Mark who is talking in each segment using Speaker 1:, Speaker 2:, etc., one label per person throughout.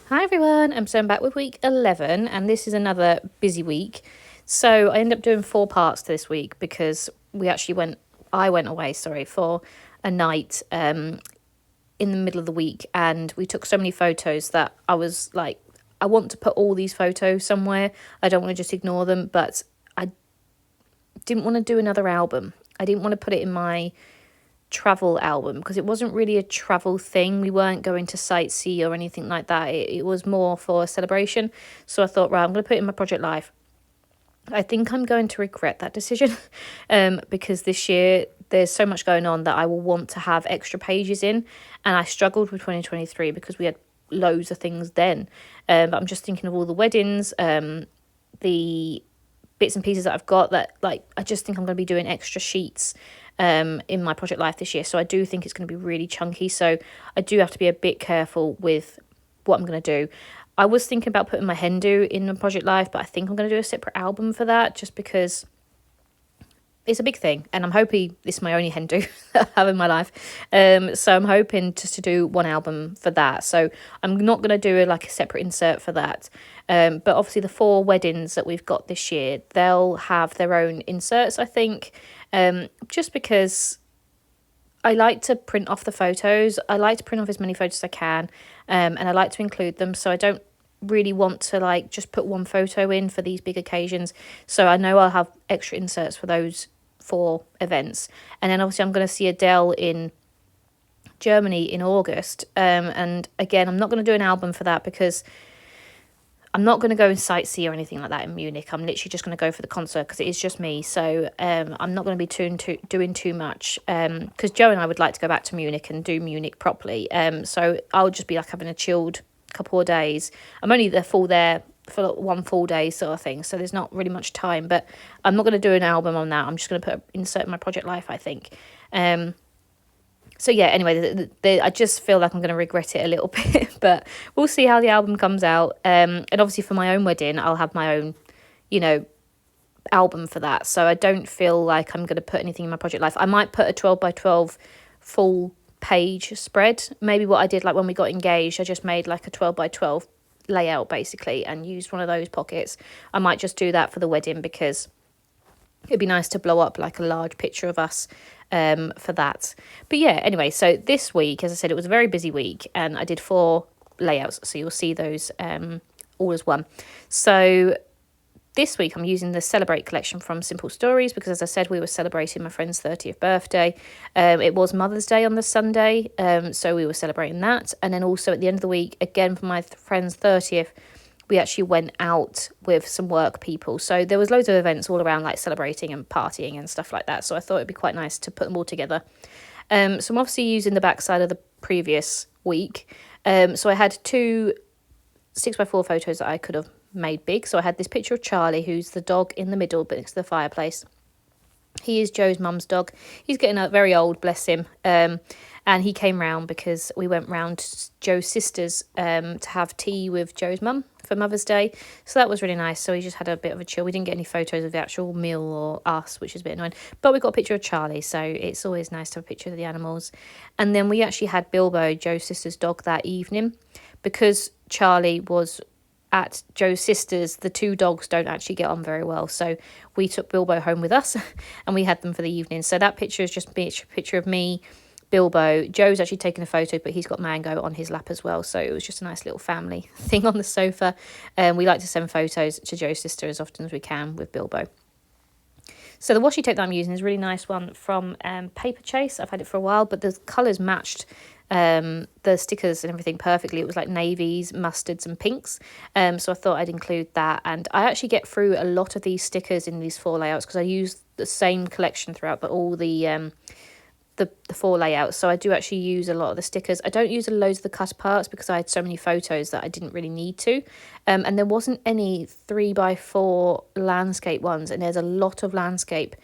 Speaker 1: Hi everyone, so I'm back with week 11 and this is another busy week. So I ended up doing 4 parts to this week because I went away, for a night in the middle of the week, and we took so many photos that I was like, I want to put all these photos somewhere. I don't want to just ignore them, but I didn't want to do another album. I didn't want to put it in my travel album because it wasn't really a travel thing. We weren't going to sightsee or anything like that. It was more for a celebration. So I thought, right, I'm going to put it in my project life. I think I'm going to regret that decision because this year there's so much going on that I will want to have extra pages in. And I struggled with 2023 because we had loads of things then. But I'm just thinking of all the weddings, the bits and pieces that I've got that, like, I just think I'm going to be doing extra sheets in my project life this year. So I do think it's going to be really chunky. So I do have to be a bit careful with what I'm going to do. I was thinking about putting my hen do in the project life, but I think I'm going to do a separate album for that just because it's a big thing, and I'm hoping this is my only hen do that I have in my life. So I'm hoping just to do one album for that. So I'm not going to do a separate insert for that. But obviously the 4 weddings that we've got this year, they'll have their own inserts, I think, just because I like to print off the photos. I like to print off as many photos as I can, and I like to include them. So I don't really want to just put one photo in for these big occasions. So I know I'll have extra inserts for those 4 events. And then obviously I'm going to see Adele in Germany in August. And again, I'm not going to do an album for that because I'm not going to go and sightsee or anything like that in Munich. I'm literally just going to go for the concert because it is just me. So I'm not going to be doing too much because Joe and I would like to go back to Munich and do Munich properly. So I'll just be having a chilled couple of days. I'm only there for one full day sort of thing. So there's not really much time. But I'm not going to do an album on that. I'm just going to insert in my project life, I think. So yeah, anyway, I just feel like I'm going to regret it a little bit, but we'll see how the album comes out. And obviously for my own wedding, I'll have my own, album for that. So I don't feel like I'm going to put anything in my project life. I might put a 12 by 12 full page spread. Maybe what I did when we got engaged, I just made a 12 by 12 layout basically and used one of those pockets. I might just do that for the wedding because it'd be nice to blow up a large picture of us for that. But yeah, anyway, so this week, as I said, it was a very busy week and I did 4 layouts. So you'll see those all as one. So this week I'm using the Celebrate collection from Simple Stories because, as I said, we were celebrating my friend's 30th birthday. It was Mother's Day on the Sunday, so we were celebrating that. And then also at the end of the week, again for my friend's 30th, we actually went out with some work people. So there was loads of events all around celebrating and partying and stuff like that. So I thought it'd be quite nice to put them all together. So I'm obviously using the backside of the previous week. So I had 2 6x4 photos that I could have made big. So I had this picture of Charlie, who's the dog in the middle but next to the fireplace. He is Joe's mum's dog. He's getting very old, bless him. And he came round because we went round Joe's sisters to have tea with Joe's mum for Mother's Day. So that was really nice. So we just had a bit of a chill. We didn't get any photos of the actual meal or us, which is a bit annoying. But we got a picture of Charlie, so it's always nice to have a picture of the animals. And then we actually had Bilbo, Joe's sister's dog, that evening. Because Charlie was at Joe's sister's, the 2 dogs don't actually get on very well. So we took Bilbo home with us and we had them for the evening. So that picture is just a picture of me, Bilbo. Joe's actually taken a photo, but he's got Mango on his lap as well. So it was just a nice little family thing on the sofa. We like to send photos to Joe's sister as often as we can with Bilbo. So the washi tape that I'm using is a really nice one from Paper Chase. I've had it for a while, but the colours matched the stickers and everything perfectly. It was navies, mustards and pinks. So I thought I'd include that. And I actually get through a lot of these stickers in these 4 layouts because I use the same collection throughout all the 4 layouts. So I do actually use a lot of the stickers. I don't use loads of the cut parts because I had so many photos that I didn't really need to. And there wasn't any 3x4 landscape ones, and there's a lot of landscape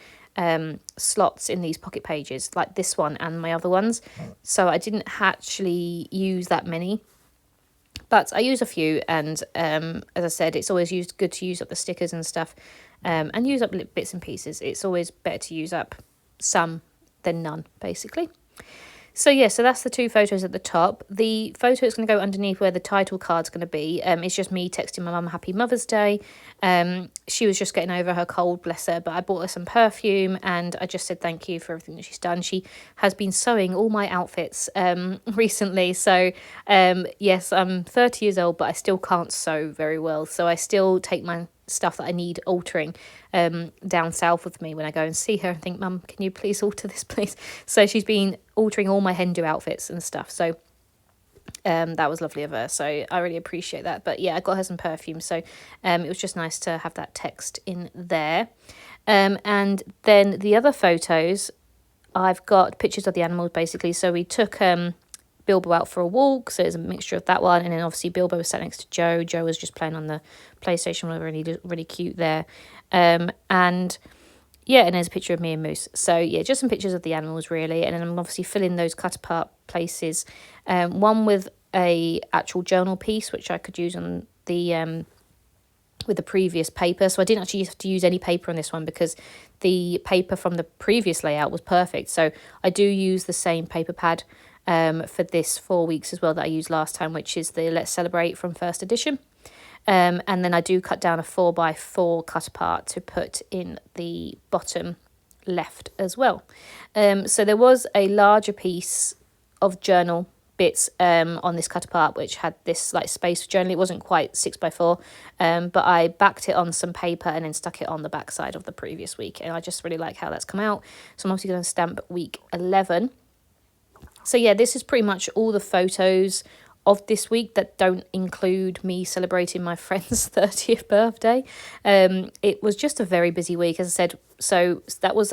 Speaker 1: slots in these pocket pages, like this one and my other ones. So I didn't actually use that many. But I use a few, and as I said, it's always good to use up the stickers and stuff, and use up bits and pieces. It's always better to use up some than none, basically. So yeah, so that's the two photos at the top. The photo that's going to go underneath where the title card's going to be is just me texting my mum Happy Mother's Day. She was just getting over her cold, bless her, but I bought her some perfume and I just said thank you for everything that she's done. She has been sewing all my outfits recently. So yes, I'm 30 years old, but I still can't sew very well. So I still take my stuff that I need altering down south with me when I go and see her and think, Mum, can you please alter this, please? So she's been altering all my Hindu outfits and stuff. So that was lovely of her. So I really appreciate that. But yeah, I got her some perfume. So it was just nice to have that text in there. And then the other photos, I've got pictures of the animals basically. So we took Bilbo out for a walk, so it's a mixture of that one, and then obviously Bilbo was sat next to Joe. Joe was just playing on the PlayStation, really cute there. And yeah, and there's a picture of me and Moose. So yeah, just some pictures of the animals really, and then I'm obviously filling those cut apart places. One with a actual journal piece, which I could use on the with the previous paper. So I didn't actually have to use any paper on this one because the paper from the previous layout was perfect. So I do use the same paper pad for this 4 weeks as well that I used last time, which is the Let's Celebrate from first edition. And then I do cut down a 4x4 cut apart to put in the bottom left as well. So there was a larger piece of journal bits on this cut apart which had this like space for journal. It wasn't quite 6x4, but I backed it on some paper and then stuck it on the back side of the previous week, and I just really like how that's come out. So I'm obviously going to stamp week 11. So yeah, this is pretty much all the photos of this week that don't include me celebrating my friend's 30th birthday. It was just a very busy week, as I said. So that was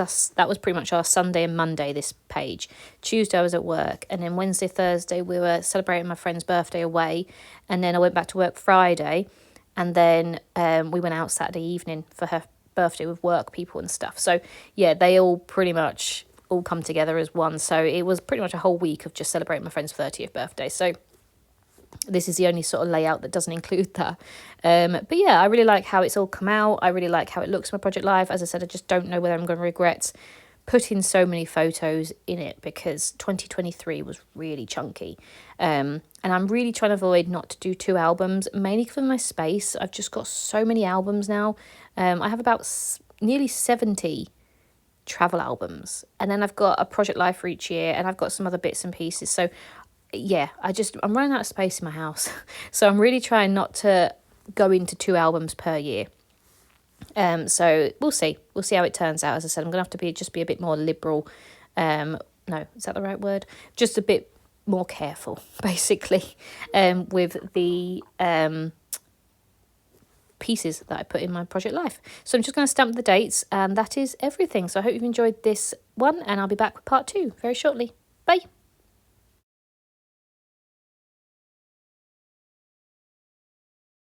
Speaker 1: pretty much our Sunday and Monday, this page. Tuesday I was at work, and then Wednesday, Thursday we were celebrating my friend's birthday away, and then I went back to work Friday, and then we went out Saturday evening for her birthday with work people and stuff. So yeah, they all pretty much all come together as one. So it was pretty much a whole week of just celebrating my friend's 30th birthday. So this is the only sort of layout that doesn't include that. But yeah, I really like how it's all come out. I really like how it looks in my project live. As I said, I just don't know whether I'm going to regret putting so many photos in it because 2023 was really chunky. And I'm really trying to avoid not to do 2 albums, mainly for my space. I've just got so many albums now. I have about nearly 70 travel albums, and then I've got a project life for each year, and I've got some other bits and pieces. So yeah, I'm running out of space in my house. So I'm really trying not to go into 2 albums per year. So we'll see how it turns out. As I said, I'm gonna have to be a bit more liberal. No, is that the right word? Just a bit more careful, basically, with the pieces that I put in my project life. So I'm just going to stamp the dates, and that is everything. So I hope you've enjoyed this one, and I'll be back with part 2 very shortly. Bye.